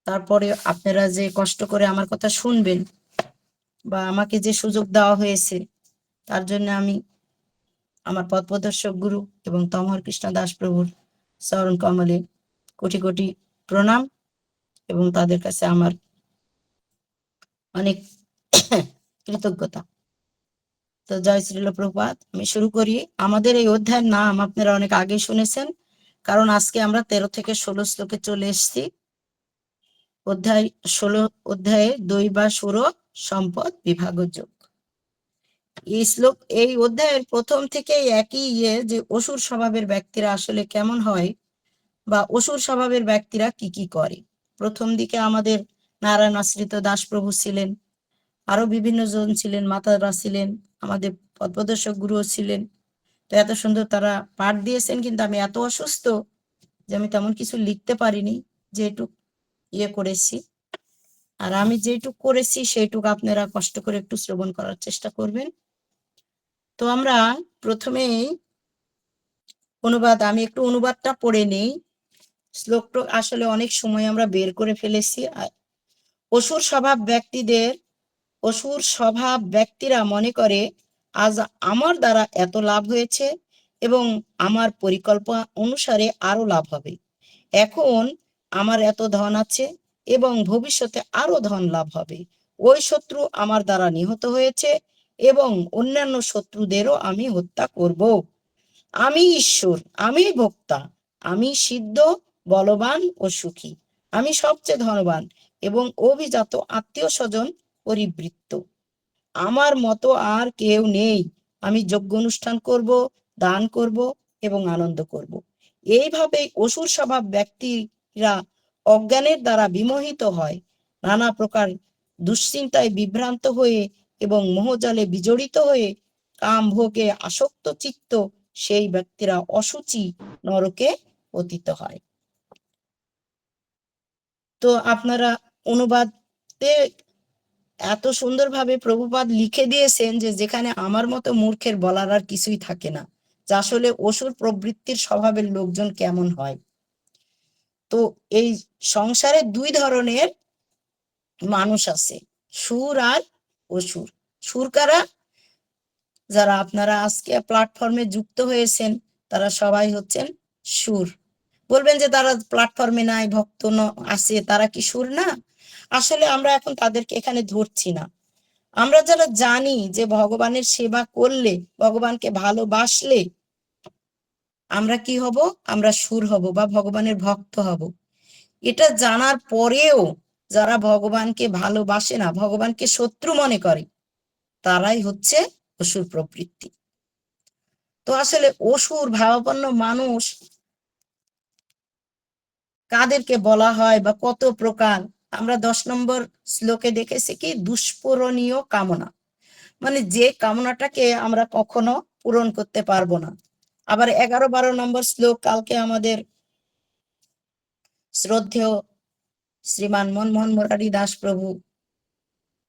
তারপরে আপনারা যে কষ্ট করে আমার কথা শুনবেন বা আমাকে যে সুযোগ দেওয়া হয়েছে তার জন্য আমি আমার পথপ্রদর্শক গুরু এবং তমহর কৃষ্ণ দাস প্রভুর চরণ কমলে কোটি কোটি প্রণাম এবং তাদের কাছে আমার অনেক কৃতজ্ঞতা। তো জয় শ্রীল প্রভুপাদ। আমি শুরু করি। আমাদের এই অধ্যায়ের নাম আপনারা অনেক আগে শুনেছেন, কারণ আজকে আমরা 13 থেকে 16 শ্লোকে চলে এসেছি। অধ্যায় 16 অধ্যায়ে দৈবাসুর সম্পদ বিভাগ যোগ। এই শ্লোক, এই অধ্যায়ের প্রথম থেকে একই যে অসুর স্বভাবের ব্যক্তিরা আসলে কেমন হয় বা অসুর স্বভাবের ব্যক্তিরা কি কি করে। প্রথম দিকে আমাদের নারায়ণ আশ্রিত দাস প্রভু ছিলেন, আরো বিভিন্ন জন ছিলেন, মাতারা ছিলেন, আমাদের পথপ্রদর্শক গুরুও ছিলেন। তো এত সুন্দর তারা পাঠ দিয়েছেন, কিন্তু আমি এত অসুস্থ যে আমি তেমন কিছু লিখতে পারিনি, যেটুক করেছি। আর আমি যেটুক করেছি সেইটুক আপনারা কষ্ট করে একটু শ্রবণ করার চেষ্টা করবেন। তো আমরা প্রথমেই আমি একটু অনুবাদটা পড়ে নেই। শ্লোকটা আসলে অনেক সময় আমরা বের করে ফেলেছি। অসুর স্বভাব ব্যক্তিরা মনে করে আজ আমার দ্বারা এত লাভ হয়েছে এবং আমার পরিকল্পনা অনুসারে আরো লাভ হবে। এখন আমার এত ধন আছে এবং ভবিষ্যতে আরো ধন লাভ হবে। ওই শত্রু আমার দ্বারা নিহত হয়েছে এবং অন্যান্য শত্রুদেরও আমি হত্যা করব। আমি ঈশ্বর, আমি ভোক্তা, আমি সিদ্ধ, বলবান ও সুখী, আমি সবচেয়ে ধনবান এবং অভিজাত আত্মীয় স্বজন পরিবৃত্ত। আমার মতো আর কেউ নেই। আমি যজ্ঞ অনুষ্ঠান করব, দান করব এবং আনন্দ করব। এইভাবেই অসুর স্বভাব ব্যক্তিরা অজ্ঞানের দ্বারা বিমোহিত হয়, নানা প্রকার দুশ্চিন্তায় বিভ্রান্ত হয়ে এবং মোহজালে বিজড়িত হয়ে কাম ভোগে আসক্ত চিত্ত সেই ব্যক্তিরা অসুচি নরকে পতিত হয়। তো আপনারা অনুবাদে এত সুন্দরভাবে প্রভুপাদ লিখে দিয়েছেন যে যেখানে আমার মতো মূর্খের বলার আর কিছুই থাকে না, যে আসলে অসুর প্রবৃত্তির স্বভাবের লোকজন কেমন হয়। তো এই সংসারে দুই ধরনের মানুষ আছে, সুর আর অসুর। সুর কারা? যারা আপনারা আজকে প্ল্যাটফর্মে যুক্ত হয়েছেন তারা সবাই হচ্ছেন সুর। বলবেন যে তারা প্ল্যাটফর্মে নাই, ভক্ত আছে, তারা কি সুর না? আসলে আমরা এখন তাদেরকে এখানে ধরছি না। আমরা যারা জানি যে ভগবানের সেবা করলে, ভগবানকে ভালোবাসলে আমরা কি হব? আমরা সুর হব বা ভগবানের ভক্ত হব। এটা জানার পরেও যারা ভগবানকে ভালোবাসে না, ভগবানকে শত্রু মনে করে, তারাই হচ্ছে অসুর প্রবৃত্তি। তো আসলে অসুর ভাবাপন্ন মানুষ কাদেরকে বলা হয় বা কত প্রকার? আমরা 10 নম্বর শ্লোকে দেখেছি কি দুষ্পূরণীয় কামনা, মানে যে কামনাটাকে আমরা কখনো পূরণ করতে পারবো না। আবার 11-12 নম্বর শ্লোক কালকে আমাদের শ্রদ্ধেয় শ্রীমান মনমোহন মুরারি দাস প্রভু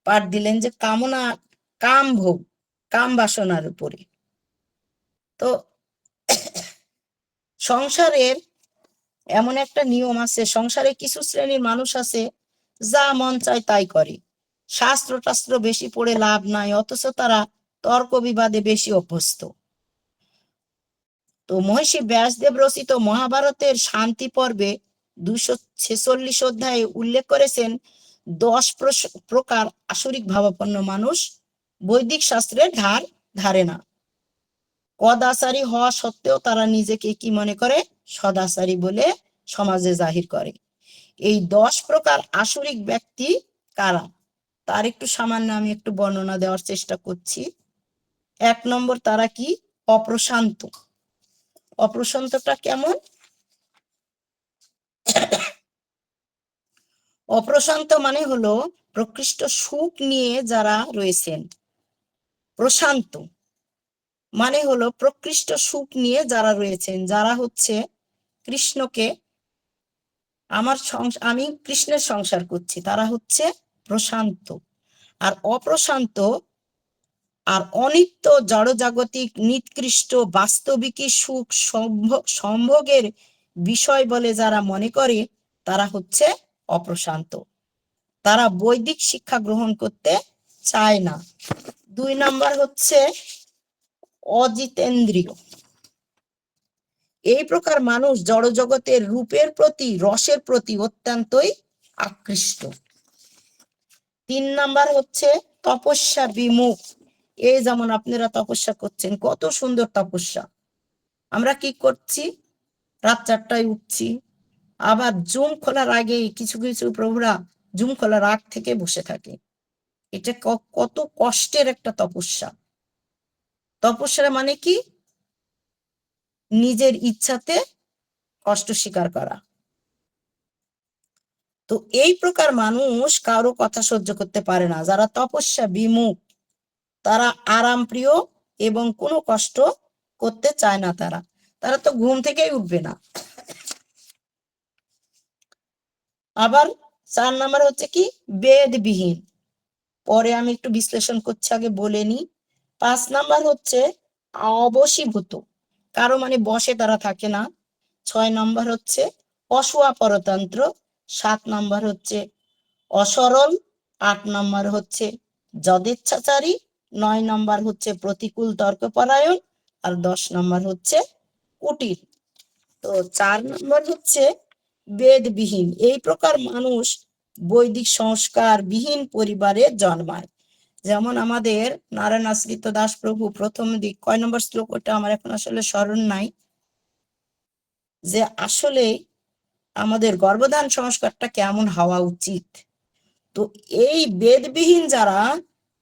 পাঠ দিলেন যে কামনা, কাম ভোগ, কাম বাসনার উপরে। তো সংসারের এমন একটা নিয়ম আছে, সংসারে কিছু শ্রেণীর মানুষ আছে যা মন চায় তাই করে, শাস্ত্র টাস্ত্র বেশি পড়ে লাভ নাই, অথচ তারা তর্ক বিবাদে বেশি অভ্যস্ত। তো মহর্ষি ব্যাসদেব রচিত মহাভারতের শান্তি পর্বে 246 অধ্যায়ে উল্লেখ করেছেন 10 প্রকার আসরিক ভাবাপন্ন মানুষ বৈদিক শাস্ত্রের ধার ধারে না। কদাচারী হওয়া সত্ত্বেও তারা নিজেকে কি মনে করে? সদাচারী বলে সমাজে জাহির করে। এই 10 প্রকার আসরিক ব্যক্তি কারা, তার একটু সামান্য আমি একটু বর্ণনা দেওয়ার চেষ্টা করছি। 1 নম্বর, তারা কি? অপ্রশান্ত। অপ্রশান্তটা কেমন? অপ্রশান্ত মানে হলো প্রকৃষ্ট সুখ নিয়ে যারা রয়েছেন। প্রশান্ত মানে হলো প্রকৃষ্ট সুখ নিয়ে যারা রয়েছেন, যারা হচ্ছে কৃষ্ণকে আমি কৃষ্ণের সংসার করছি, তারা হচ্ছে প্রশান্ত। আর অপ্রশান্ত আর অনিত্য জড়জাগতিক নিকৃষ্ট বাস্তবিকই সুখ সম্ভোগের বিষয় বলে যারা মনে করে, তারা হচ্ছে অপ্রশান্ত, তারা বৈদিক শিক্ষা গ্রহণ করতে চায় না। 2 নাম্বার হচ্ছে অজিতেন্দ্রীয়। এই প্রকার মানুষ জড়জগতের রূপের প্রতি, রসের প্রতি অত্যন্তই আকৃষ্ট। 3 নাম্বার হচ্ছে তপস্যা বিমুখ। এই যেমন আপনারা তপস্যা করছেন, কত সুন্দর তপস্যা। আমরা কি করছি? রাত 4টায় উঠছি, আবার জুম খোলার আগে কিছু কিছু প্রভুরা জুম খোলার আগ থেকে বসে থাকে। এটা কত কষ্টের একটা তপস্যা। তপস্যা মানে কি? নিজের ইচ্ছাতে কষ্ট স্বীকার করা। তো এই প্রকার মানুষ কারো কথা সহ্য করতে পারে না। যারা তপস্যা বিমুখ, তারা আরাম প্রিয় এবং কোনো কষ্ট করতে চায় না। তারা তো ঘুম থেকেই উঠবে না। আবার 4 নাম্বার হচ্ছে কি বেদবিহীন। পরে আমি একটু বিশ্লেষণ করছি, আগে বলে নি। 5 নাম্বার হচ্ছে অবশীভূত, কারো মানে বসে তারা থাকে না। 6 নাম্বার হচ্ছে অসুয়া পরতন্ত্র। 7 নাম্বার হচ্ছে অসরল। 8 নাম্বার হচ্ছে যদেচ্ছাচারী। 9 নাম্বার হচ্ছে প্রতিকূল তর্কপরায়ণ। আর 10 নাম্বার হচ্ছে কুটিল। তো 4 নাম্বার হচ্ছে বেদবিহীন। এই প্রকার মানুষ বৈদিক সংস্কার বিহীন পরিবারে জন্মায়। যেমন আমাদের নারায়ণ আশ্রিত দাস প্রভু প্রথম দিক, কয় নম্বর শ্লোক ওটা আমার এখন আসলে স্মরণ নাই, যে আসলে আমাদের গর্ভধান সংস্কারটা কেমন হওয়া উচিত। তো এই বেদবিহীন যারা,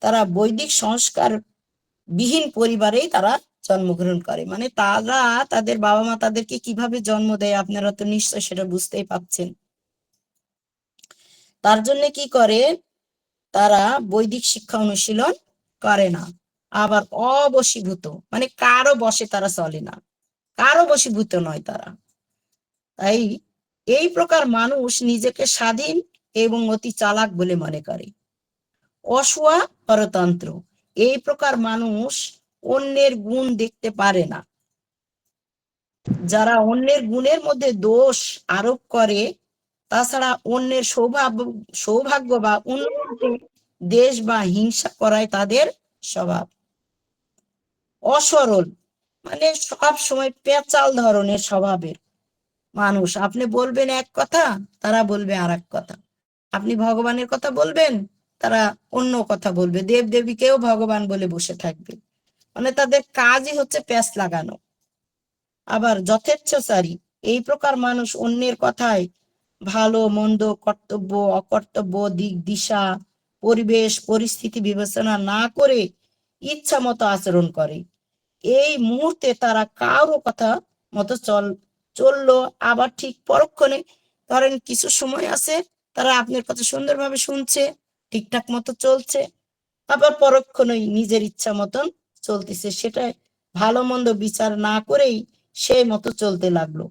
তারা বৈদিক সংস্কার বিহীন পরিবারেই তারা জন্মগ্রহণ করে। মানে তারা, তাদের বাবা মা তাদেরকে কিভাবে জন্ম দেয় আপনারা তো নিশ্চয় সেটা বুঝতেই পারছেন। তার জন্য কি করে, তারা বৈদিক শিক্ষা অনুশীলন করে না। আবার অবশীভূত, মানে কারো বশে তারা চলে না, কারো বশীভূত নয় তারা। তাই এই প্রকার মানুষ নিজেকে স্বাধীন এবং অতি চালাক বলে মনে করে। অসুয়া পরতন্ত্র, এই প্রকার মানুষ অন্যের গুণ দেখতে পারে না। যারা অন্যের গুণের মধ্যে দোষ আরোপ করে, তাছাড়া অন্যের সৌভাগ্য বা উন্নতি, দেশ বা হিংসা করায় তাদের স্বভাব। অসরল, মানে সব সময় পেঁচাল ধরনের স্বভাবের মানুষ। আপনি বলবেন এক কথা, তারা বলবে আর এক কথা। আপনি ভগবানের কথা বলবেন, তারা অন্য কথা বলবে। দেব দেবীকেও ভগবান বলে বসে থাকবে। মানে তাদের কাজই হচ্ছে প্যাঁচ লাগানো। আবার যথেচ্ছাচারী, এই প্রকার মানুষ অন্যের কথায় ভালো মন্দ, কর্তব্য অকর্তব্য, দিক দিশা, পরিবেশ পরিস্থিতি বিবেচনা না করে ইচ্ছা মতো আচরণ করে। এই মুহূর্তে তারা কারো কথা মতো চললো, আবার ঠিক পরক্ষণে, ধরেন কিছু সময় আছে তারা আপনার কথা সুন্দরভাবে শুনছে, ঠিকঠাক মতো চলছে, আবার পরক্ষণেই নিজের ইচ্ছা মতন চলতেছে। সেটা ভালো মন্দ বিচার না করেই সেই মতো চলতে লাগলো।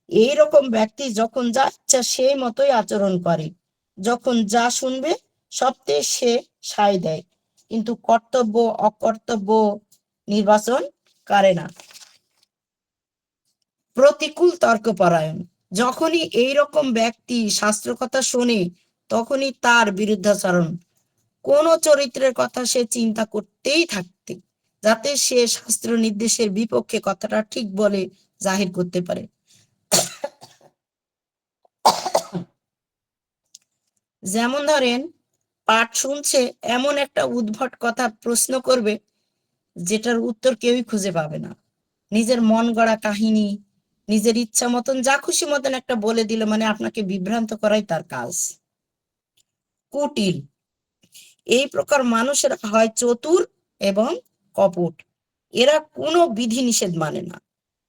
এইরকম ব্যক্তি যখন যা ইচ্ছা সেই মতোই আচরণ করে, যখন যা শুনবে সবতে সে সায় দেয়, কিন্তু কর্তব্য অকর্তব্য নির্বাচন করে না। প্রতিকূল তর্কপরায়ণ, যখনই এইরকম ব্যক্তি শাস্ত্র কথা শোনে তখনই তার বিরুদ্ধাচরণ, কোন চরিত্রের কথা সে চিন্তা করতেই থাকতে, যাতে সে শাস্ত্র নির্দেশের বিপক্ষে কথাটা ঠিক বলে জাহির করতে পারে। যেমন ধরেন, পাঠ শুনছে, এমন একটা উদ্ভট কথা প্রশ্ন করবে যেটার উত্তর কেউই খুঁজে পাবে না। নিজের মন গড়া কাহিনী, নিজের ইচ্ছা মতন যা খুশি মতন একটা বলে দিল, মানে আপনাকে বিভ্রান্ত করাই তার কাজ। কুটিল, এই প্রকার মানুষেরা হয় চতুর এবং কপট। এরা কোনো বিধি নিষেধ মানে না,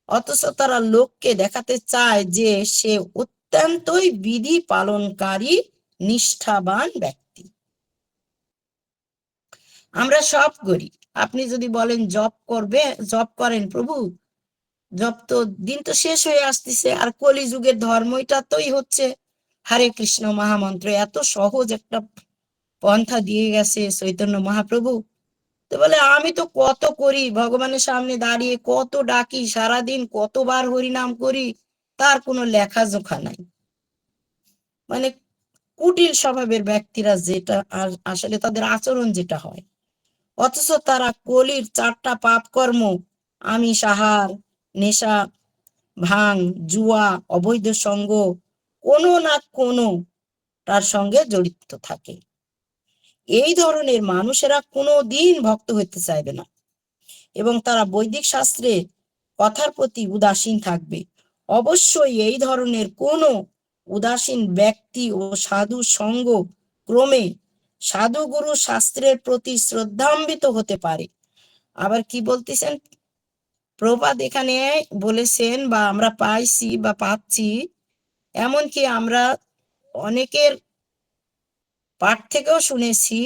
অথচ তারা লোককে দেখাতে চায় যে সে অত্যন্তই বিধি পালনকারী নিষ্ঠাবান ব্যক্তি। আমরা সব করি। আপনি যদি বলেন জপ করবে, জপ করেন প্রভু, জপ তো দিন তো শেষ হয়ে আসতেছে, আর কলিযুগের ধর্মটা তোই হচ্ছে হরে কৃষ্ণ মহামন্ত্র। এত সহজ একটা পন্থা দিয়ে গেছে চৈতন্য মহাপ্রভু। তো বলে আমি তো কত করি, ভগবানের সামনে দাঁড়িয়ে কত ডাকি, সারাদিন কতবার হরিনাম করি, তার কোনো লেখা জোখা নাই। মানে কুটিল স্বভাবের ব্যক্তিরা যেটা আসলে তাদের আচরণ যেটা হয়, অথচ তারা কলির 4টা পাপ কর্ম আমিষ আহার, নেশা, ভাং, জুয়া, অবৈধ সঙ্গ কোনো না কোনো তার সঙ্গে জড়িত থাকে। এই ধরনের মানুষেরা কোনো দিন ভক্ত হইতে চাইবে না এবং তারা বৈদিক শাস্ত্রের কথার প্রতি উদাসীন থাকবে। অবশ্যই এই ধরনের কোনো উদাসীন ব্যক্তি ও সাধু সঙ্গ ক্রমে সাধুগুরু শাস্ত্রের প্রতি শ্রদ্ধান্বিত হতে পারে। আবার কি বলতেছেন প্রভুপাদ এখানে বলেছেন, বা আমরা পাইছি বা পাচ্ছি, এমনকি আমরা অনেকের পাঠ থেকেও শুনেছি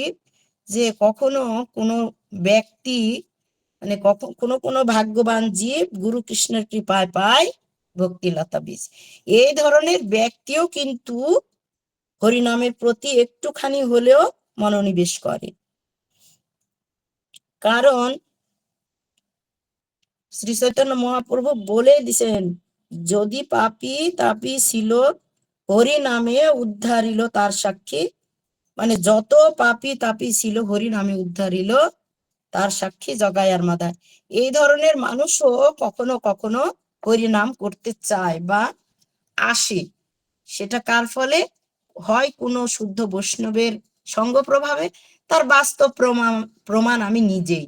যে কখনো কোনো ব্যক্তি মানে কোনো কোনো ভাগ্যবান জীব গুরু কৃষ্ণের কৃপায় পায় ভক্তিলতা বীজ। এই ধরনের ব্যক্তিও কিন্তু হরিনামের প্রতি একটুখানি হলেও মনোনিবেশ করে। কারণ শ্রী চৈতন্য মহাপ্রভু বলে দিছেন, যদি পাপী তাপী ছিল হরি নামে উদ্ধারিল তার সাক্ষী, মানে যত পাপী তাপী ছিল হরি নামে উদ্ধারিল তার সাক্ষী জগায়ার মাদায়। এই ধরনের মানুষও কখনো কখনো হরি নাম করতে চায় বা আসে। সেটা কার ফলে হয়? কোনো শুদ্ধ বৈষ্ণবের সঙ্গ প্রভাবে। তার বাস্তব প্রমাণ আমি নিজেই,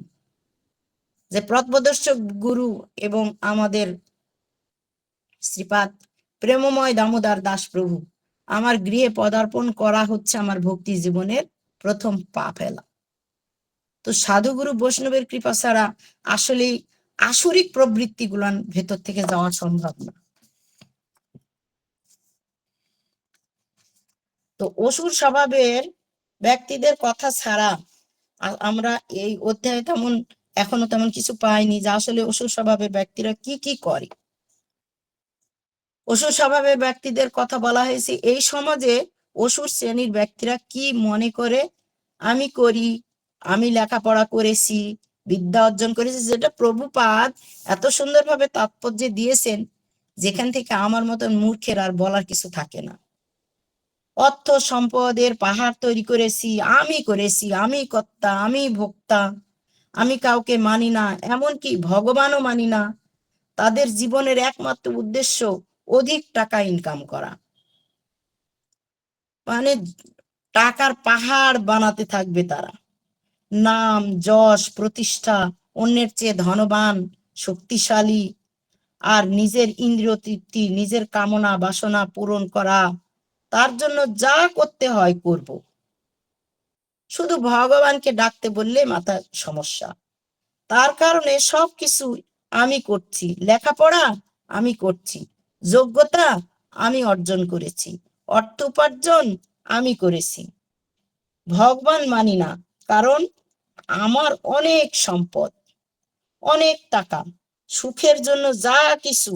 যে পথপ্রদর্শক গুরু এবং আমাদের শ্রীপাদ প্রেমময় দামোদর দাস প্রভু আমার গৃহে পদার্পণ করা হচ্ছে আমার ভক্তি জীবনের প্রথম পা ফেলা। তো সাধুগুরু বৈষ্ণবের কৃপা ছাড়া আসলে আসরিক প্রবৃত্তি গুলান ভেতর থেকে যাওয়া সম্ভব না। তো অসুর স্বভাবের ব্যক্তিদের কথা ছাড়া আমরা এই অধ্যায়ে এখনো তেমন কিছু পাইনি যে আসলে অসুর স্বভাবের ব্যক্তিরা কি কি করে। অসুর স্বভাবের ব্যক্তিদের কথা বলা হয়েছে, এই সমাজে অসুর শ্রেণীর ব্যক্তিরা কি মনে করে আমি করি, আমি লেখাপড়া করেছি, বিদ্যা অর্জন করেছি, যেটা প্রভুপাদ এত সুন্দরভাবে তাৎপর্য দিয়েছেন, যেখান থেকে আমার মতন মূর্খের আর বলার কিছু থাকে না। অর্থ সম্পদের পাহাড় তৈরি করেছি, আমি কর্তা, আমি ভোক্তা, আমি কাউকে মানি না, এমনকি ভগবানও মানি না। তাদের জীবনের একমাত্র উদ্দেশ্য অধিক টাকা ইনকাম করা, মানে টাকার পাহাড় বানাতে থাকবে তারা। নাম, যশ, প্রতিষ্ঠা, অন্যের চেয়ে ধনবান, শক্তিশালী, আর নিজের ইন্দ্রিয় তৃপ্তি, নিজের কামনা বাসনা পূরণ করা, তার জন্য যা করতে হয় করব। শুধু ভগবানকে ডাকতে বললে মাথার সমস্যা। তার কারণে সবকিছু আমি করছি, লেখাপড়া আমি করছি, যোগ্যতা আমি অর্জন করেছি, অর্থ উপার্জন আমি করেছি, ভগবান মানি না, কারণ আমার অনেক সম্পদ, অনেক টাকা, সুখের জন্য যা কিছু,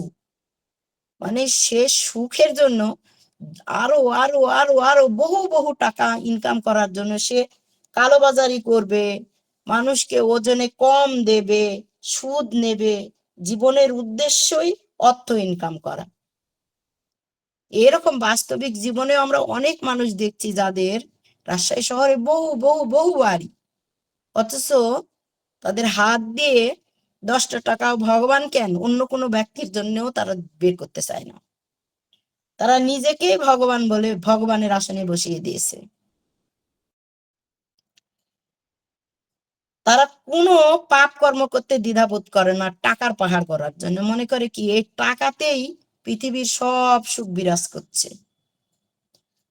মানে সে সুখের জন্য আরো আরো আরো আরো বহু বহু টাকা ইনকাম করার জন্য সে কালোবাজারি করবে, মানুষকে ওজনে কম দেবে, সুদ নেবে। জীবনের উদ্দেশ্যই অর্থ ইনকাম করা। এরকম বাস্তবিক জীবনে আমরা অনেক মানুষ দেখছি যাদের রাজশাহী শহরে বহু বহু বহু বাড়ি, অথচ তাদের হাত দিয়ে 10টা টাকাও ভগবান কেন অন্য কোনো ব্যক্তির জন্যও তারা বের করতে চায় না। তারা নিজেকেই ভগবান বলে ভগবানের আসনে বসিয়ে দিয়েছে। তারা কোনো পাপ কর্ম করতে দ্বিধাবোধ করে না টাকার পাহাড় করার জন্য। মনে করে কি এই টাকাতেই পৃথিবীর সব সুখ বিরাজ করছে,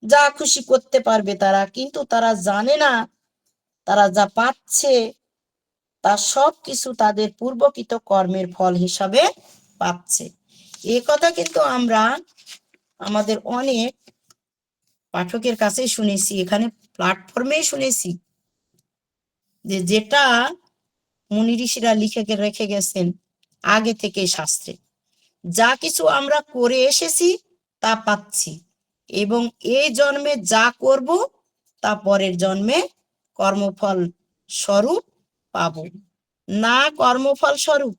যা খুশি করতে পারবে তারা। কিন্তু তারা জানে না তারা যা পাচ্ছে তা সব কিছু তাদের পূর্বকৃত কর্মের ফল হিসাবে পাচ্ছে। এ কথা কিন্তু আমরা আমাদের অনেক পাঠকের কাছেই শুনেছি, এখানে প্ল্যাটফর্মেই শুনেছি, যে যেটা মুনি ঋষিরা লিখে রেখে গেছেন আগে থেকে শাস্ত্রে, যা কিছু আমরা করে এসেছি তা পাচ্ছি, এবং এই জন্মে যা করব তা পরের জন্মে কর্মফল স্বরূপ পাব না। কর্মফল স্বরূপ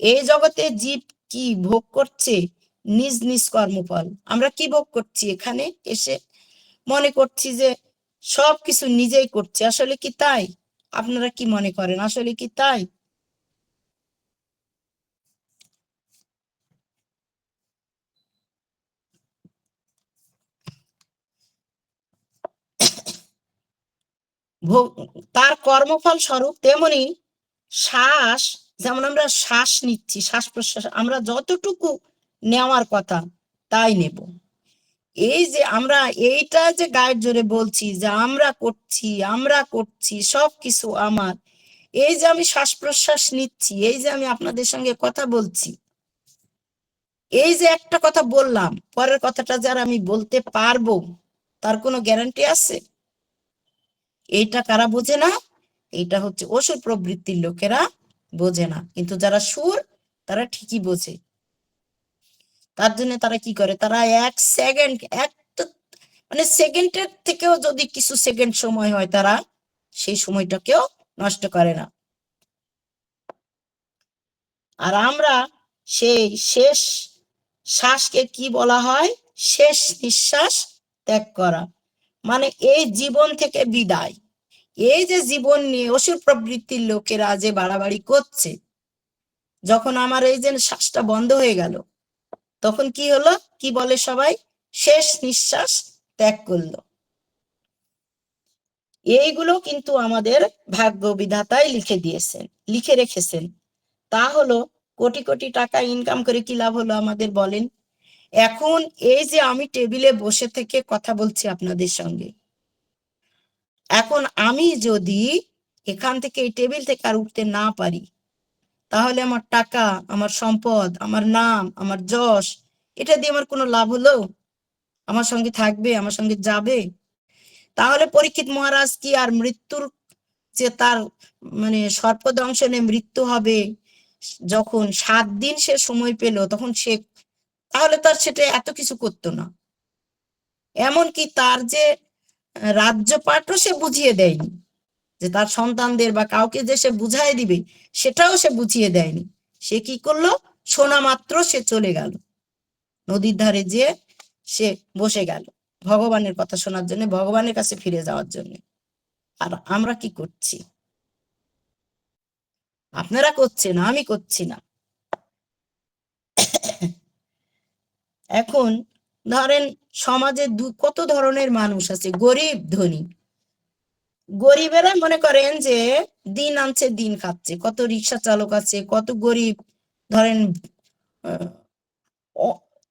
এই জগতে জীব কি ভোগ করছে নিজ নিজ কর্মফল। আমরা কি ভোগ করছি এখানে এসে? মনে করছি যে সবকিছু নিজেই করছি, আসলে কি তাই? আপনারা কি মনে করেন, আসলে কি তাই? তার কর্মফল স্বরূপ তেমনি শ্বাস, যেমন আমরা শ্বাস নিচ্ছি, শ্বাস প্রশ্বাস আমরা যতটুকু নেওয়ার কথা তাই নেব। এই যে আমরা এইটা যে গায়ের জোরে বলছি যে আমরা করছি সবকিছু আমার, এই যে আমি শ্বাস প্রশ্বাস নিচ্ছি, এই যে আমি আপনাদের সঙ্গে কথা বলছি, এই যে একটা কথা বললাম, পরের কথাটা যারা আমি বলতে পারবো তার কোনো গ্যারান্টি আছে? এইটা কারা বোঝে না? এইটা হচ্ছে অসুর প্রবৃত্তির লোকেরা বোঝে না, কিন্তু যারা সুর তারা ঠিকই বোঝে। তার জন্য তারা কি করে, তারা এক সেকেন্ড, এক মানে সেকেন্ডের থেকেও যদি কিছু সেকেন্ড সময় হয়, তারা সেই সময়টাকেও নষ্ট করে না। আর আমরা সেই শেষ শ্বাসকে কি বলা হয়? শেষ নিঃশ্বাস ত্যাগ করা, মানে এই জীবন থেকে বিদায়। এই যে জীবন নিয়ে অসুর প্রবৃত্তির লোকেরা যে বাড়াবাড়ি করছে, যখন আমার এই যে শ্বাসটা বন্ধ হয়ে গেল, তখন কি হলো? কি বলে সবাই? শেষ নিঃশ্বাস ত্যাগ করলো। এইগুলো কিন্তু আমাদের ভাগ্য বিধাতাই লিখে দিয়েছেন, লিখে রেখেছেন। তা হলো কোটি কোটি টাকা ইনকাম করে কি লাভ হলো আমাদের, বলেন? এখন এই যে আমি টেবিলে বসে থেকে কথা বলছি আপনাদের সঙ্গে, এখন আমি যদি এখান থেকে এই টেবিল থেকে আর উঠতে না পারি, তাহলে আমার টাকা, আমার সম্পদ, আমার নাম, আমার যশ, এটা দিয়ে আমার কোনো লাভ হলো? আমার সঙ্গে থাকবে, আমার সঙ্গে যাবে? তাহলে পরীক্ষিত মহারাজ কি আর মৃত্যুর যে তার মানে সর্পদংশনে মৃত্যু হবে, যখন 7 দিন সে সময় পেল, তখন সে তাহলে তার সেটা এত কিছু করতো না। এমনকি তার যে রাজ্যপাটও সে বুঝিয়ে দেয়নি, যে তার সন্তানদের বা কাউকে যে সে বুঝাই দিবে, সেটাও সে বুঝিয়ে দেয়নি। সে কি করলো? শোনা মাত্র সে চলে গেল নদীর ধারে, যে সে বসে গেল ভগবানের কথা শোনার জন্য, ভগবানের কাছে ফিরে যাওয়ার জন্য। আর আমরা কি করছি? আপনারা করছেন, আমি করছি না। এখন ধরেন সমাজে কত ধরনের মানুষ আছে, গরিব ধনী। গরিবেরা মনে করেন যে দিন আনছে দিন খাচ্ছে, কত রিক্সা চালক আছে, কত গরিব ধরেন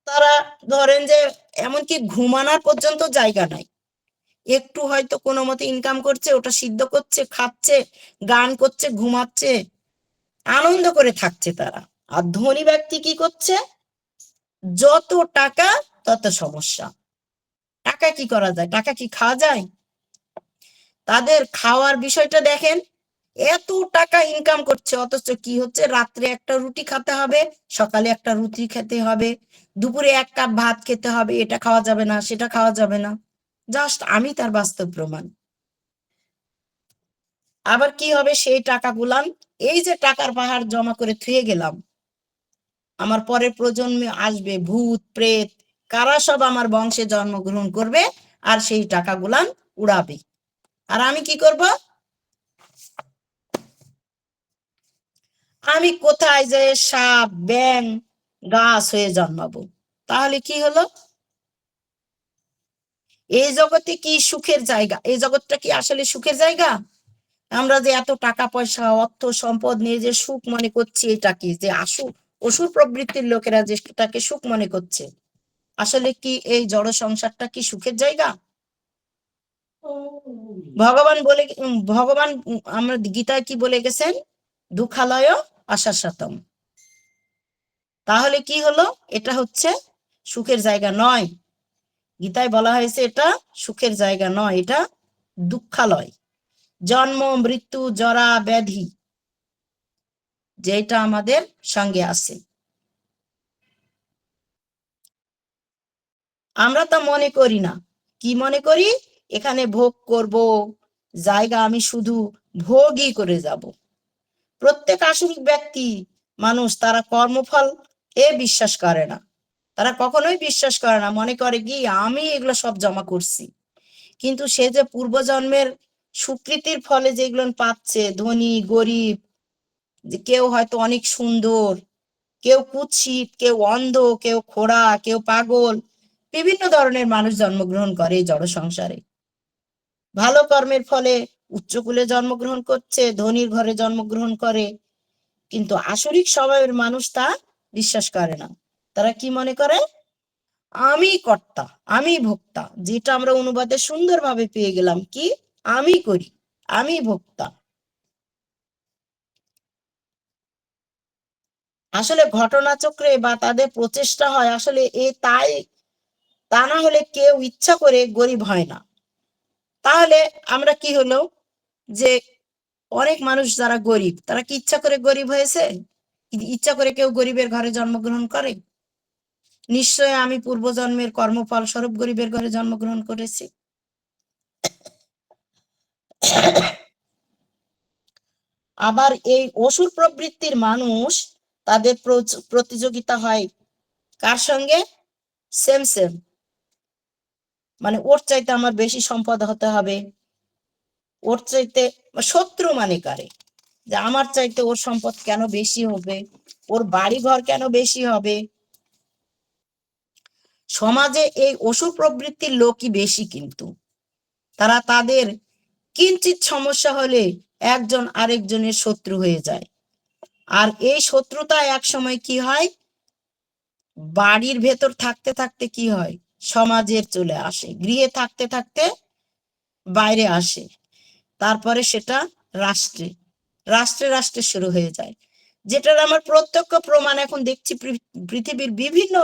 তারা ধরেন যে এমনকি ঘুমানোর পর্যন্ত জায়গা নাই, একটু হয়তো কোনো মতে ইনকাম করছে, ওটা সিদ্ধ করছে, খাচ্ছে, গান করছে, ঘুমাচ্ছে, আনন্দ করে থাকছে তারা। আর ধনী ব্যক্তি কি করছে? যত টাকা তত সমস্যা। টাকা কি করা যায়? টাকা কি খাওয়া যায়? তাদের খাওয়ার বিষয়টা দেখেন, এত টাকা ইনকাম করছে, অথচ কি হচ্ছে? রাত্রে একটা রুটি খেতে হবে, সকালে একটা রুটি খেতে হবে, দুপুরে 1 কাপ ভাত খেতে হবে, এটা খাওয়া যাবে না, সেটা খাওয়া যাবে না। জাস্ট আমি তার বাস্তব প্রমাণ। আবার কি হবে? সেই টাকাগুলান, এই যে টাকার পাহাড় জমা করে থুয়ে গেলাম, আমার পরের প্রজন্মে আসবে ভূত প্রেত, কারা সব আমার বংশে জন্মগ্রহণ করবে, আর সেই টাকাগুলান উড়াবে। আর আমি কি করব? আমি কোথায় যে সাপ ব্যাং গাছ হয়ে জন্মাবো? তাহলে কি হলো? এই জগতে কি সুখের জায়গা? এই জগৎটা কি আসলে সুখের জায়গা? আমরা যে এত টাকা পয়সা অর্থ সম্পদ নিয়ে যে সুখ মনে করছি, এটা কি যে অসুর প্রবৃত্তির লোকেরা যেটাকে সুখ মনে করছে, আসলে কি এই জড় সংসারটা কি সুখের জায়গা? ভগবান আমরা গীতায় কি বলে গেছেন? দুঃখালয় আশাসাতম। তাহলে কি হলো? এটা হচ্ছে সুখের জায়গা নয়। গীতায় বলা হয়েছে এটা সুখের জায়গা নয়, এটা দুঃখালয়। জন্ম মৃত্যু জরা ব্যাধি যেটা আমাদের সঙ্গে আছে, আমরা তা মনে করি না। কি মনে করি? এখানে ভোগ করব, জায়গা আমি শুধু ভোগই করে যাব। প্রত্যেক আসল ব্যক্তি মানুষ তারা কর্মফল এ বিশ্বাস করে না, তারা কখনোই বিশ্বাস করে না, মনে করে কি আমি এগুলো সব জমা করছি। কিন্তু সে যে পূর্বজন্মের স্বীকৃতির ফলে যেগুলো পাচ্ছে, ধনী গরিব, যে কেউ হয়তো অনেক সুন্দর, কেউ কুৎসিত, কেউ অন্ধ, কেউ খোড়া, কেউ পাগল, বিভিন্ন ধরনের মানুষ জন্মগ্রহণ করে এই জড় সংসারে। ভালো কর্মের ফলে উচ্চকুলে জন্মগ্রহণ করছে, ধনীর ঘরে জন্মগ্রহণ করে, কিন্তু আসরিক স্বভাবের মানুষ তা বিশ্বাস করে না। তারা কি মনে করে, আমি কর্তা, আমি ভোক্তা, যেটা আমরা অনুবাদে সুন্দরভাবে পেয়ে গেলাম, কি আমি করি, আমি ভোক্তা। আসলে ঘটনাচক্রে বা তাদের প্রচেষ্টা হয় আসলে তাই, তা না হলে কেউ ইচ্ছা করে গরিব হয় না। তাহলে আমরা কি হলো, যে অনেক মানুষ যারা গরিব, তারা কি ইচ্ছা করে গরিব হয়েছে? ইচ্ছা করে কেউ গরিবের ঘরে জন্মগ্রহণ করে? নিশ্চয় আমি পূর্বজন্মের কর্মফল স্বরূপ গরিবের ঘরে জন্মগ্রহণ করেছি। আবার এই অসুর প্রবৃত্তির মানুষ, তাদের প্রতিযোগিতা হয় কার সঙ্গে? সেম সেম, মানে ওর চাইতে আমার বেশি সম্পদ হতে হবে, ওর চাইতে, শত্রু মানে কারে, যে আমার চাইতে ওর সম্পদ কেন বেশি হবে, ওর বাড়ি ঘর কেন বেশি হবে। সমাজে এই অসুর প্রবৃত্তির লোকই বেশি, কিন্তু তারা তাদের কিঞ্চিত সমস্যা হলে একজন আরেকজনের শত্রু হয়ে যায়। আর এই শত্রুতা এক সময় কি হয়, বাড়ির ভেতর থাকতে থাকতে কি হয়, সমাজের চলে আসে, গৃহে থাকতে থাকতে বাইরে আসে, তারপরে সেটা রাষ্ট্রে রাষ্ট্রে রাষ্ট্রে শুরু হয়ে যায়। যেটার আমার প্রত্যক্ষ প্রমাণ এখন দেখছি পৃথিবীর বিভিন্ন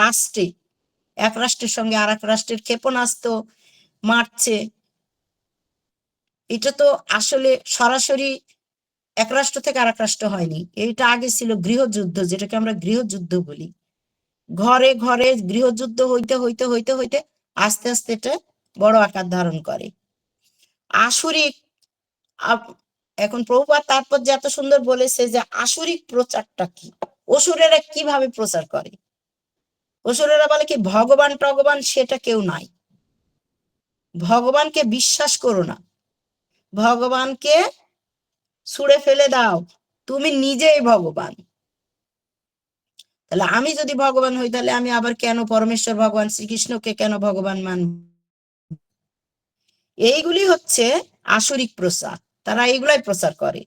রাষ্ট্রে, এক রাষ্ট্রের সঙ্গে আর এক রাষ্ট্রের ক্ষেপণাস্ত্র মারছে। এটা তো আসলে সরাসরি এক রাষ্ট্র থেকে আরেক রাষ্ট্র হয়নি, এটা আগে ছিল গৃহযুদ্ধ, যেটাকে আমরা গৃহযুদ্ধ বলি। ঘরে ঘরে গৃহযুদ্ধ হইতে হইতে হইতে হইতে আস্তে আস্তে এটা বড় আকার ধারণ করে। আসরিক, এখন প্রভুপাদ তাৎপর্য এত সুন্দর বলেছে যে আসরিক প্রচারটা কি, অসুরেরা কিভাবে প্রচার করে। অসুরেরা বলে কি ভগবান টগবান সেটা কেউ নাই, ভগবানকে বিশ্বাস করো না, ভগবানকে ছুঁড়ে ফেলে দাও, তুমি নিজেই ভগবান। তাহলে আমি যদি ভগবান হই, তাহলে আমি আবার কেন পরমেশ্বর ভগবান শ্রীকৃষ্ণকে কেন ভগবান মানব? এইগুলি হচ্ছে আসরিক প্রচার, তারা এইগুলাই প্রচার করে।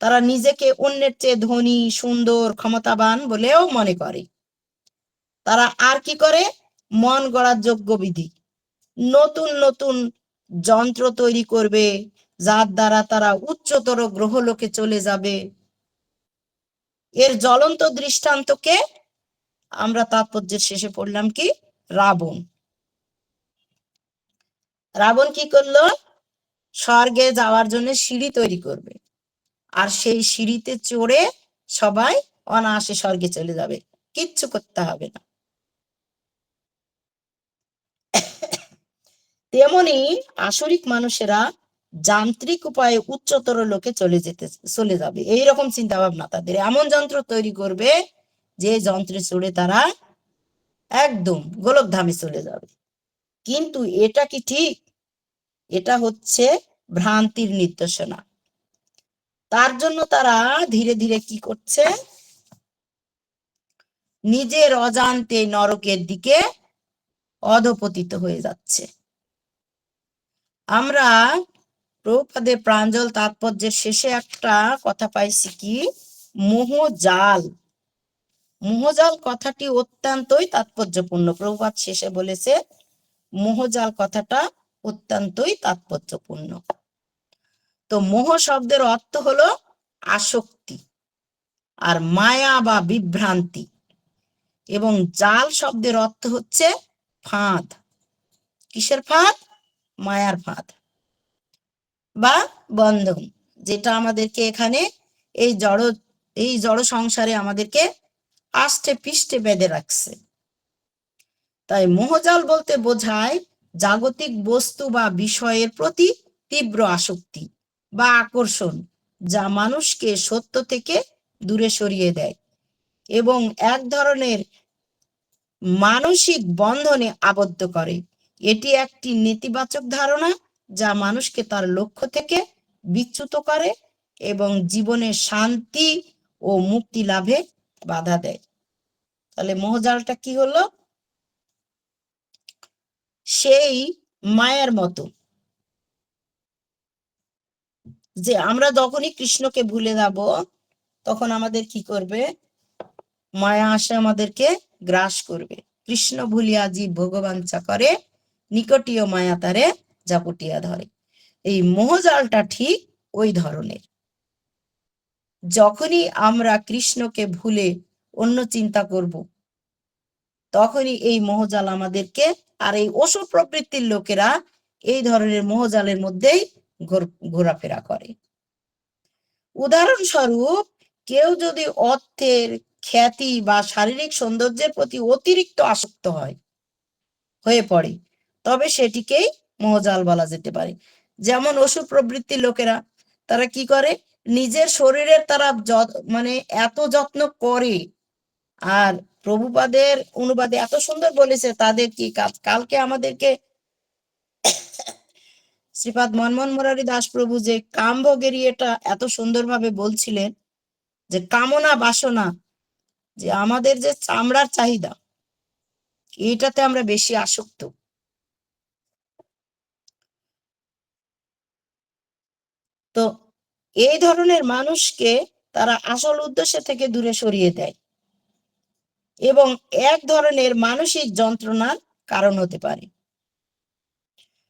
তারা নিজেকে অন্যের চেয়ে ধনী, সুন্দর, ক্ষমতাবান বলেও মনে করে। তারা আর কি করে, মন গড়ার যোগ্য বিধি, নতুন নতুন যন্ত্র তৈরি করবে, যার দ্বারা তারা উচ্চতর গ্রহলোকে চলে যাবে। এর জ্বলন্ত দৃষ্টান্তকে আমরা তাৎপর্যের শেষে পড়লাম কি, রাবণ। রাবণ কি করলো, স্বর্গে যাওয়ার জন্য সিঁড়ি তৈরি করবে, আর সেই সিঁড়িতে চড়ে সবাই অনায়াসে স্বর্গে চলে যাবে, কিচ্ছু করতে হবে না। তেমনি আসরিক মানুষেরা যান্ত্রিক উপায়ে উচ্চতর লোকে চলে যাবে, এইরকম চিন্তা ভাবনা তাদের। এমন যন্ত্র তৈরি করবে যে যন্ত্রে চড়ে তারা একদম গোলকধামে চলে যাবে। কিন্তু এটা কি ঠিক? এটা হচ্ছে ভ্রান্তির নির্দেশনা। তার জন্য তারা ধীরে ধীরে কি করছে, নিজের অজান্তে নরকের দিকে অধপতিত হয়ে যাচ্ছে। আমরা প্রভুপাদের প্রাঞ্জল তাৎপর্যের শেষে একটা কথা পাইছি কি, মোহজাল। মোহজাল কথাটি অত্যন্তই তাৎপর্যপূর্ণ। প্রভুপাদ শেষে বলেছে মোহজাল কথাটা অত্যন্তই তাৎপর্যপূর্ণ। তো মোহ শব্দের অর্থ হলো আসক্তি আর মায়া বা বিভ্রান্তি, এবং জাল শব্দের অর্থ হচ্ছে ফাঁদ। কিসের ফাঁদ? মায়ার ফাঁদ বা বন্ধন, যেটা আমাদেরকে এখানে এই জড় সংসারে আমাদেরকে আষ্টে পৃষ্ঠে বেঁধে রাখছে। তাই মোহজাল বলতে বোঝায় জাগতিক বস্তু বা বিষয়ের প্রতি তীব্র আসক্তি বা আকর্ষণ, যা মানুষকে সত্য থেকে দূরে সরিয়ে দেয় এবং এক ধরনের মানসিক বন্ধনে আবদ্ধ করে। এটি একটি নেতিবাচক ধারণা যা মানুষকে তার লক্ষ্য থেকে বিচ্যুত করে এবং জীবনে শান্তি ও মুক্তি লাভে বাধা দেয়। তাহলে মোহজালটা কি হলো? সেই মায়ের মতো, যে আমরা যখনই কৃষ্ণকে ভুলে যাব তখন আমাদের কি করবে? মায়া আসে, আমাদেরকে গ্রাস করবে। কৃষ্ণ ভুলিয়া জীব ভগবাঞ্ছা করে, নিকটীয় মায়া তারে জাপটিয়া ধরে। এই মোহজালটা ঠিক ওই ধরনের। যখনই আমরা কৃষ্ণকে ভুলে অন্য চিন্তা করব, তখনই এই মোহজাল আমাদেরকে, আর এই অসুর প্রবৃত্তির লোকেরা এই ধরনের মোহজালের মধ্যেই ঘোরাফেরা করে। উদাহরণস্বরূপ, কেউ যদি অর্থের, খ্যাতি বা শারীরিক সৌন্দর্যের প্রতি অতিরিক্ত আসক্ত হয়ে পড়ে, তবে সেটিকেই মোহজাল বলা যেতে পারে। যেমন অসুর প্রবৃত্তির লোকেরা, তারা কি করে? নিজের শরীরের তারা মানে এত যত্ন করে, আর প্রভুপাদের অনুবাদে এত সুন্দর বলেছে তাদের কি কাজ। কালকে আমাদেরকে শ্রীপাদ মনমোহন মুরারি দাস প্রভু যে কামভোগের এটা এত সুন্দরভাবে বলছিলেন, যে কামনা বাসনা, যে আমাদের যে চামড়ার চাহিদা, এইটাতে আমরা বেশি আসক্ত। তো এই ধরনের মানুষকে তারা আসল উদ্দেশ্য থেকে দূরে সরিয়ে দেয় এবং এক ধরনের মানসিক যন্ত্রণার কারণ হতে পারে।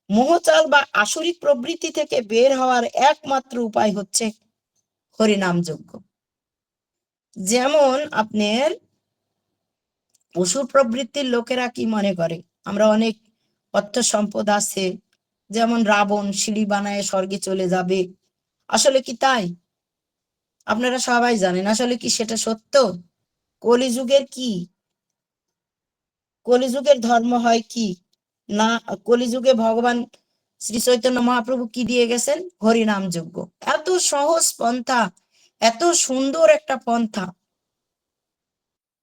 মোহজাল বা আসরিক প্রবৃত্তি থেকে বের হওয়ার একমাত্র উপায় হচ্ছে হরিনাম যজ্ঞ। যেমন আপনার অসুর প্রবৃত্তির লোকেরা কি মনে করে? আমরা অনেক অর্থ সম্পদ আছে, যেমন রাবণ সিঁড়ি বানায় স্বর্গে চলে যাবে। আসলে কি তাই? আপনারা সবাই জানেন আসলে কি সেটা সত্য? কলিযুগের কি, কলিযুগের ধর্ম হয় কি না? কলিযুগে ভগবান শ্রী চৈতন্য মহাপ্রভু কি দিয়ে গেছেন? হরিনাম যজ্ঞ। এত সহজ পন্থা, এত সুন্দর একটা পন্থা,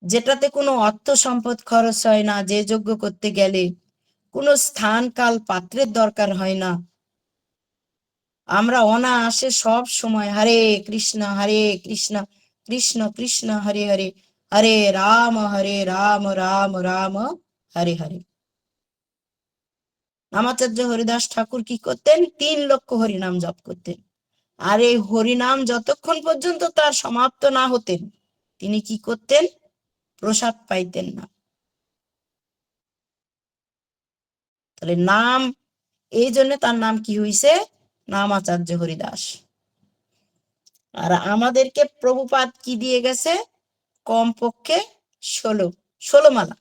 যেটাতে কোনো অর্থ সম্পদ খরচ হয় না, যে যজ্ঞ করতে গেলে কোনো স্থান কাল পাত্রের দরকার হয় না। আমরা অনায়াসে সব সময় হরে কৃষ্ণ কৃষ্ণ কৃষ্ণ হরে হরে, হরে রাম রাম রাম হরে হরে। রামাচার্য হরিদাস ঠাকুর কি করতেন? 3 লক্ষ হরিনাম জপ করতেন। আর এই হরিনাম যতক্ষণ পর্যন্ত তার সমাপ্ত না হতেন, তিনি কি করতেন? প্রসাদ পাইতেন না। তাহলে নাম, এই জন্য তার নাম কি হইছে? নামাচার্য হরিদাস। আর আমাদেরকে প্রভুপাদ কি দিয়ে গেছে? কমপক্ষে 16 মালা।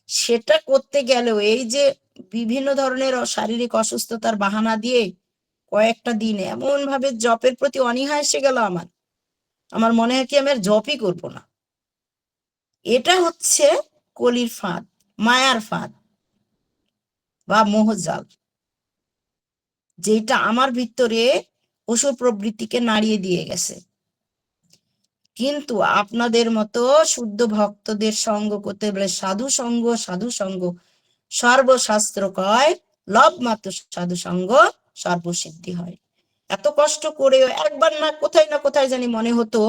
সেটা করতে গেলেও এই যে বিভিন্ন ধরনের শারীরিক অসুস্থতার বাহানা দিয়ে কয়েকটা দিন এমন ভাবে জপের প্রতি অনীহা এসে গেল আমার মনে হয় কি আমি আর জপই করবো না। এটা হচ্ছে কলির ফাঁদ, মায়ার ফাঁদ বা মোহজাল, যেটা আমার ভিতরে অসুর প্রবৃত্তিকে নাড়িয়ে দিয়ে গেছে। কিন্তু আপনাদের মতো শুদ্ধ ভক্তদের সঙ্গ করতে বলে সাধু সঙ্গ সর্বশাস্ত্র কয়, লব মাত্র সাধু সঙ্গ সর্বসিদ্ধি হয়। এত কষ্ট করে একবার না কোথায় জানি মনে হতো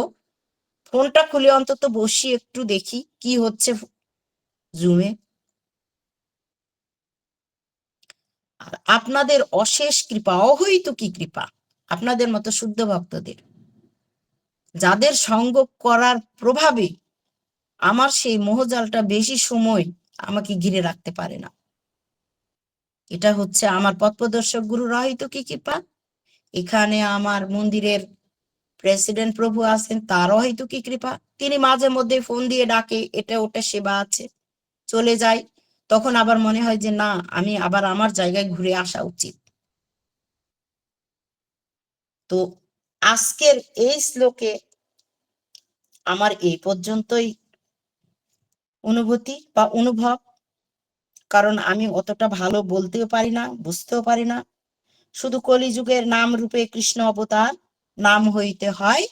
ফোনটা খুলে অন্তত বসি একটু দেখি কি হচ্ছে জুমে। আর আপনাদের অশেষ কৃপা, অহৈতুকী কৃপা, আপনাদের মতো শুদ্ধ ভক্তদের, যাদের সঙ্গ করার প্রভাবে আমার সেই মোহজালটা বেশি সময় আমাকে ঘিরে রাখতে পারে না। এটা হচ্ছে আমার পথপ্রদর্শক গুরুর অহৈতুকী কৃপা। এখানে আমার মন্দিরের প্রেসিডেন্ট প্রভু আছেন, তার অহৈতুকী কৃপা। তিনি মাঝে মধ্যে ফোন দিয়ে ডাকে, এটা ওটা সেবা আছে, চলে যায়। তখন আবার মনে হয় যে না, আমি আবার আমার জায়গায় ঘুরে আসা উচিত। তো আজকের এই শ্লোকে আমার এই পর্যন্তই অনুভূতি বা অনুভব, কারণ আমি অতটা ভালো বলতেও পারি না, বুঝতেও পারি না। শুধু কলিযুগের নাম রূপে কৃষ্ণ অবতার, নাম হইতে হয়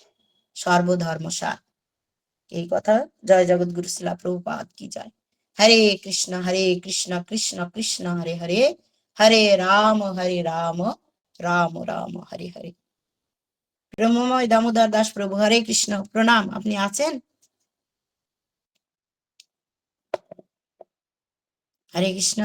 সর্বধর্মসার। এই কথা। জয় জগৎগুরু শিলা প্রভুপাদ কি জয়। হরে কৃষ্ণ কৃষ্ণ কৃষ্ণ হরে হরে, হরে রাম রাম রাম হরে হরে। ব্রহ্মময় দামোদর দাস প্রভু, হরে কৃষ্ণ। প্রণাম, আপনি আছেন? হরে কৃষ্ণ।